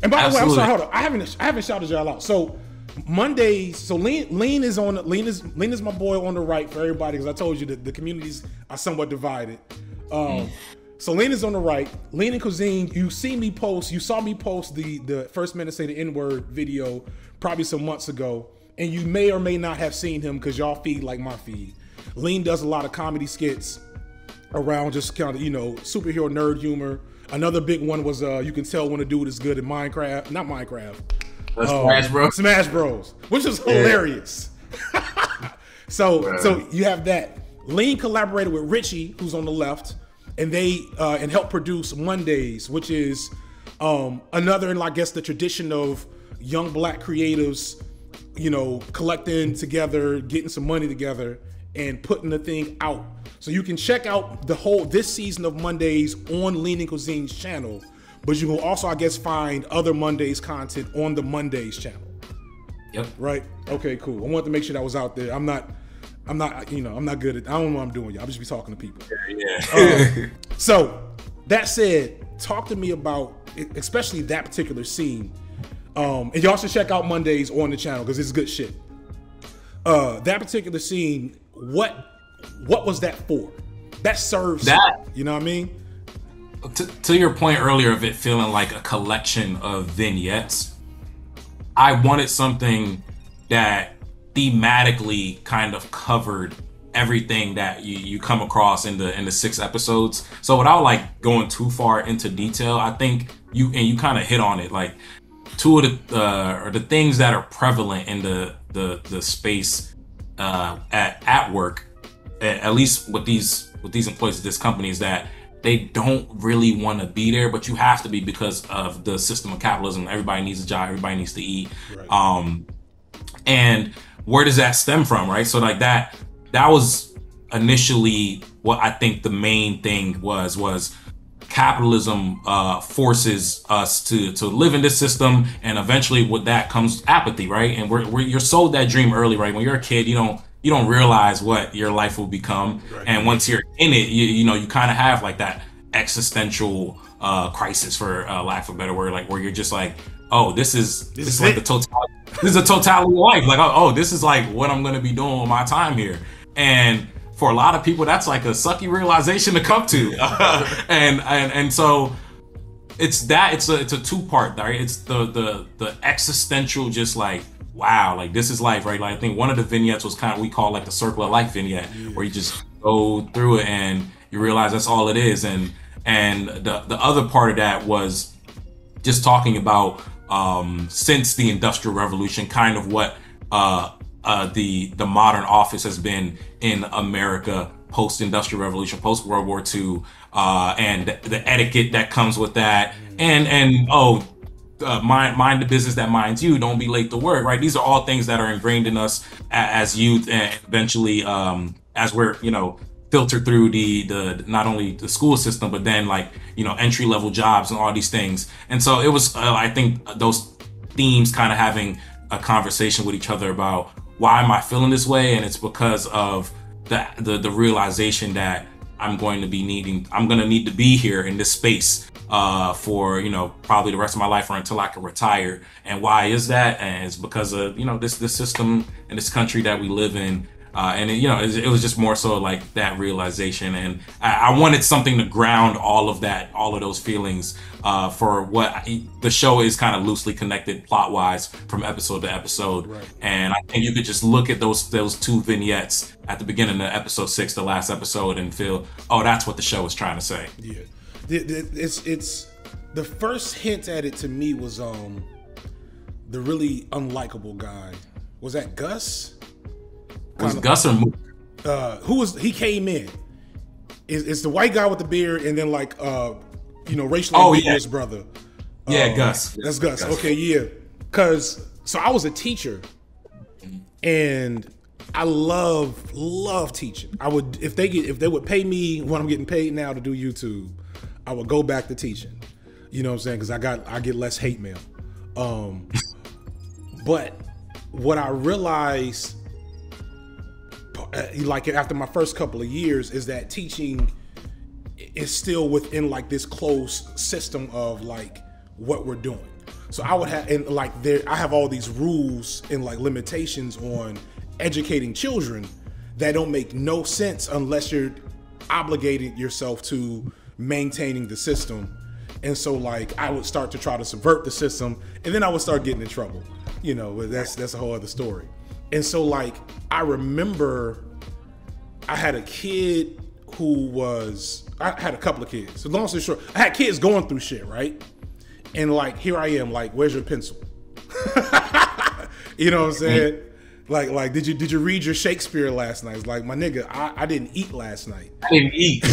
And by the way, I'm sorry, hold on. I haven't shouted y'all out. So Mondays, so Lean is my boy on the right for everybody, because I told you that the communities are somewhat divided. So Lean is on the right. Lean and Cuisine, you saw me post the First Man to Say the N-word video probably some months ago, and you may or may not have seen him because y'all feed like my feed. Lean does a lot of comedy skits around just kind of, superhero nerd humor. Another big one was you can tell when a dude is good at Minecraft. Not Minecraft. Smash Bros. Smash Bros. Which is hilarious. So you have that. Lean collaborated with Richie, who's on the left, and they and helped produce Mondays, which is another in, I guess, the tradition of young black creatives, collecting together, getting some money together, and putting the thing out. So you can check out this season of Mondays on Lean and Cuisine's channel, but you will also, I guess, find other Mondays content on the Mondays channel. Yep. Right? Okay, cool. I wanted to make sure that was out there. I'm not good at, I don't know what I'm doing, y'all. I'm just be talking to people. Yeah. So that said, talk to me about, especially that particular scene. And y'all should check out Mondays on the channel because it's good shit. That particular scene, what was that for? That serves that, you know what I mean? To your point earlier of it feeling like a collection of vignettes, I wanted something that thematically kind of covered everything that you come across in the 6 episodes. So without like going too far into detail, I think you kind of hit on it. Like two of the things that are prevalent in the space at work, at least with these employees at this company, is that they don't really want to be there, but you have to be because of the system of capitalism. Everybody needs a job, everybody needs to eat. Right. And where does that stem from, right? So like that was initially what I think the main thing was capitalism forces us to live in this system, and eventually with that comes apathy, right? And you're sold that dream early, right? When you're a kid, you don't realize what your life will become. Right. And once you're in it, you kind of have like that existential crisis, for lack of a better word, like where you're just like, oh, this is like the totality. This is a totality of life. Like, oh, this is like what I'm going to be doing with my time here. And for a lot of people, that's like a sucky realization to come to. And so it's a 2-part, right? It's the existential, just like, wow, like this is life, right? Like I think one of the vignettes was kind of, we call like the circle of life vignette, where you just go through it and you realize that's all it is. And the other part of that was just talking about since the Industrial Revolution, kind of what the modern office has been in America post-Industrial Revolution, post-World War II, and the etiquette that comes with that, and mind the business that minds you, don't be late to work, right? These are all things that are ingrained in us as youth, and eventually as we're filtered through the not only the school system, but then like entry-level jobs and all these things. And so it was I think those themes kind of having a conversation with each other about, why am I feeling this way? And it's because of the realization that I'm going to need to be here in this space for probably the rest of my life, or until I can retire. And why is that? And it's because of this system and this country that we live in. And it was just more so like that realization, and I wanted something to ground all of those feelings for what the show is, kind of loosely connected plot wise from episode to episode. Right. And I think you could just look at those 2 vignettes at the beginning of episode 6, the last episode, and feel, oh, that's what the show is trying to say. Yeah, it's the first hint at it to me was the really unlikable guy. Was that Gus? Was Gus or Mook? He came in. It's the white guy with the beard, and then like racially ambiguous brother. Yeah, Gus. That's Gus. Okay, yeah. So I was a teacher, and I love teaching. I would, if they would pay me what I'm getting paid now to do YouTube, I would go back to teaching. You know what I'm saying? Because I get less hate mail. But what I realized, like after my first couple of years, is that teaching is still within like this closed system of like what we're doing. So I would have, and like I have all these rules and like limitations on educating children that don't make no sense unless you're obligating yourself to maintaining the system. And so like I would start to try to subvert the system, and then I would start getting in trouble. You know, that's a whole other story. And so like I remember I had a kid I had a couple of kids. So long story short, I had kids going through shit, right? And like here I am, like, where's your pencil? You know what I'm saying? Like, did you read your Shakespeare last night? It's like, my nigga, I didn't eat last night. I didn't eat.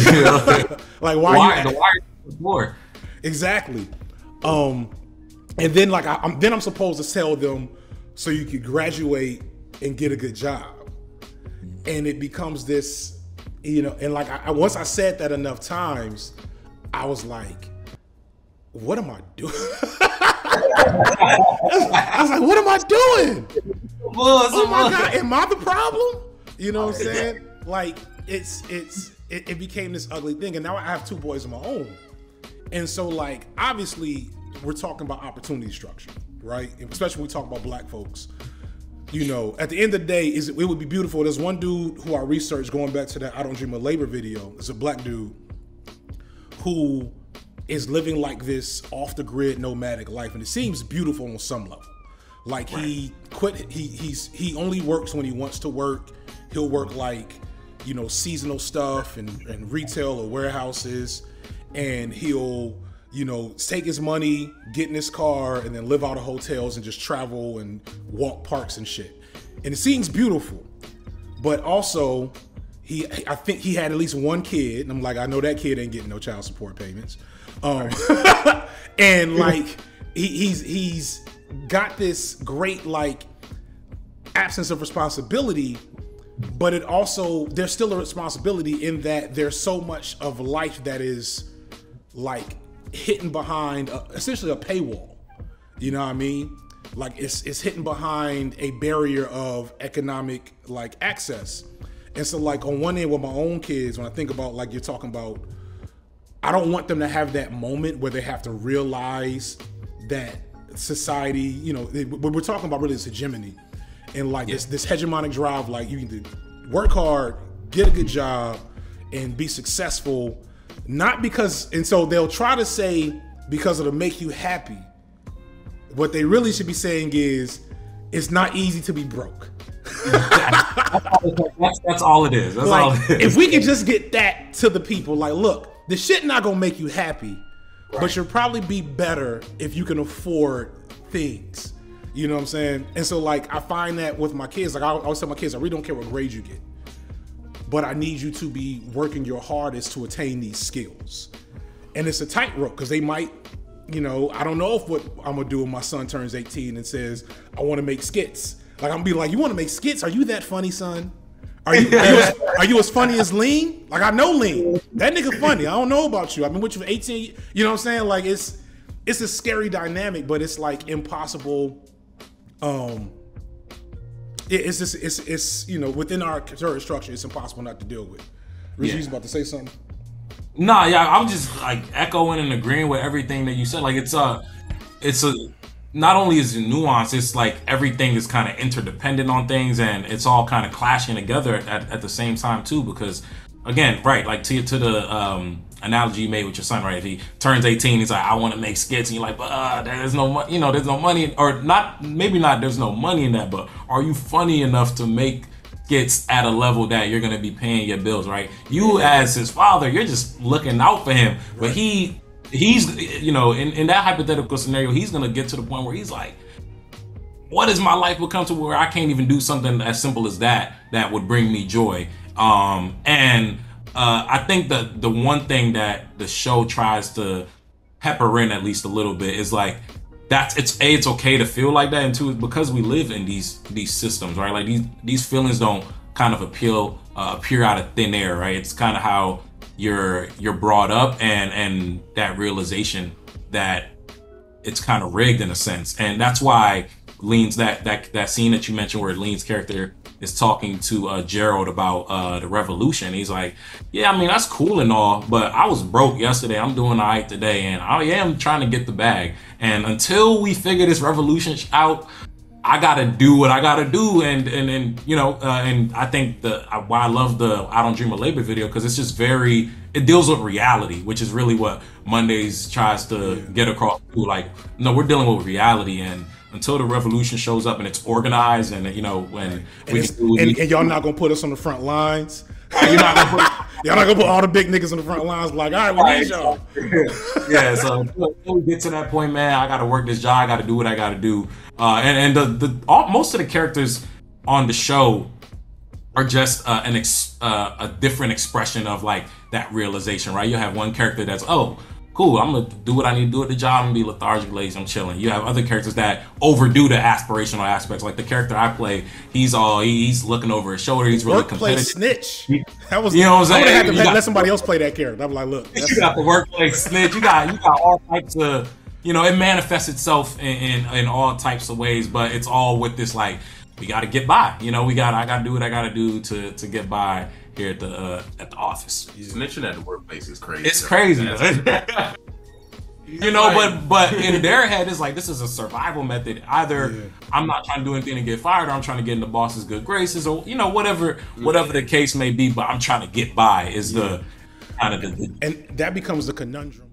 Like, why the floor? Exactly. And then like I'm supposed to tell them so you could graduate and get a good job. And it becomes this, you know, and like once I said that enough times, I was like, what am I doing? I was like, what am I doing? Oh my God, am I the problem? You know what I'm saying? Like it became this ugly thing, and now I have 2 boys of my own. And so like obviously we're talking about opportunity structure, right? And especially when we talk about black folks. You know, at the end of the day, it would be beautiful. There's one dude who I researched going back to that I Don't Dream of Labor video. It's a black dude who is living like this off the grid nomadic life, and it seems beautiful on some level. Like he quit, he only works when he wants to work. He'll work like, you know, seasonal stuff and retail or warehouses, and he'll, you know, take his money, get in his car, and then live out of hotels and just travel and walk parks and shit. And it seems beautiful, but also I think he had at least 1 kid, and I'm like, I know that kid ain't getting no child support payments. And like he's got this great like absence of responsibility, but it also, there's still a responsibility in that there's so much of life that is like hidden behind essentially a paywall. You know what I mean? Like it's hidden behind a barrier of economic like access. And so like on one end with my own kids, when I think about like you're talking about, I don't want them to have that moment where they have to realize that society, you know, what we're talking about really is hegemony. And like this hegemonic drive, like you need to work hard, get a good job, and be successful. Not because, and so they'll try to say because it'll make you happy. What they really should be saying is, it's not easy to be broke. That's all it is. That's like, all it is. If we can just get that to the people, like, look, the shit not gonna make you happy, but you'll probably be better if you can afford things. You know what I'm saying? And so like, I find that with my kids, like I always tell my kids, I really don't care what grade you get, but I need you to be working your hardest to attain these skills. And it's a tightrope because they might, you know, I don't know if what I'm gonna do when my son turns 18 and says, I wanna make skits. Like I'm gonna be like, you wanna make skits? Are you that funny, son? Are you as funny as Lean? Like I know Lean. That nigga funny. I don't know about you. I've been with you for 18. You know what I'm saying? Like it's a scary dynamic, but it's like impossible. It's you know, within our current structure, it's impossible not to deal with. Reggie's about to say something. Nah, yeah, I'm just like echoing and agreeing with everything that you said. Like it's a not only is it nuance, it's like everything is kind of interdependent on things, and it's all kind of clashing together at the same time too. Because again, right, like to the analogy you made with your son, right? If he turns 18, he's like, I want to make skits, and you're like, but there's no money, you know, there's no money, or not, maybe not, there's no money in that, but are you funny enough to make skits at a level that you're gonna be paying your bills, right? You as his father, you're just looking out for him, but he's, you know, in that hypothetical scenario, he's gonna get to the point where he's like, what is my life become to where I can't even do something as simple as that would bring me joy? I think that the one thing that the show tries to pepper in at least a little bit is like, it's okay to feel like that, and two, because we live in these systems, right? Like these feelings don't kind of appear out of thin air, right? It's kind of how you're brought up, and that realization that it's kind of rigged in a sense. And that's why Lean's that scene that you mentioned where Lean's character is talking to Gerald about the revolution. He's like, yeah, I mean, that's cool and all, but I was broke yesterday. I'm doing all right today, and I am trying to get the bag. And until we figure this revolution out, I gotta do what I gotta do, and you know, and I think why I love the I Don't Dream of Labor video, because it's just it deals with reality, which is really what Mondays tries to get across. Like, no, we're dealing with reality, and until the revolution shows up and it's organized, and you know, when and y'all not gonna put us on the front lines. You're not gonna put all the big niggas on the front lines. Like, all right, we need y'all. Yeah, so until we get to that point, man, I gotta work this job. I gotta do what I gotta do. And most of the characters on the show are just a different expression of like that realization, right? You have one character that's, oh, cool, I'm gonna do what I need to do at the job and be lethargic, lazy, I'm chilling. You have other characters that overdo the aspirational aspects. Like the character I play, he's looking over his shoulder. He's really competitive. Snitch. That was, you know what I'm saying? I would have had to let somebody else play that character. I'm like, look, you got the workplace snitch. You got all types of, you know, it manifests itself in all types of ways, but it's all with this like, we got to get by. You know, I got to do what I got to do to get by here at the office. Snitching at the workplace is crazy. It's crazy. You know, but in their head, it's like, this is a survival method. Either I'm not trying to do anything to get fired, or I'm trying to get in the boss's good graces, or, you know, whatever the case may be, but I'm trying to get by is the kind of and that becomes the conundrum.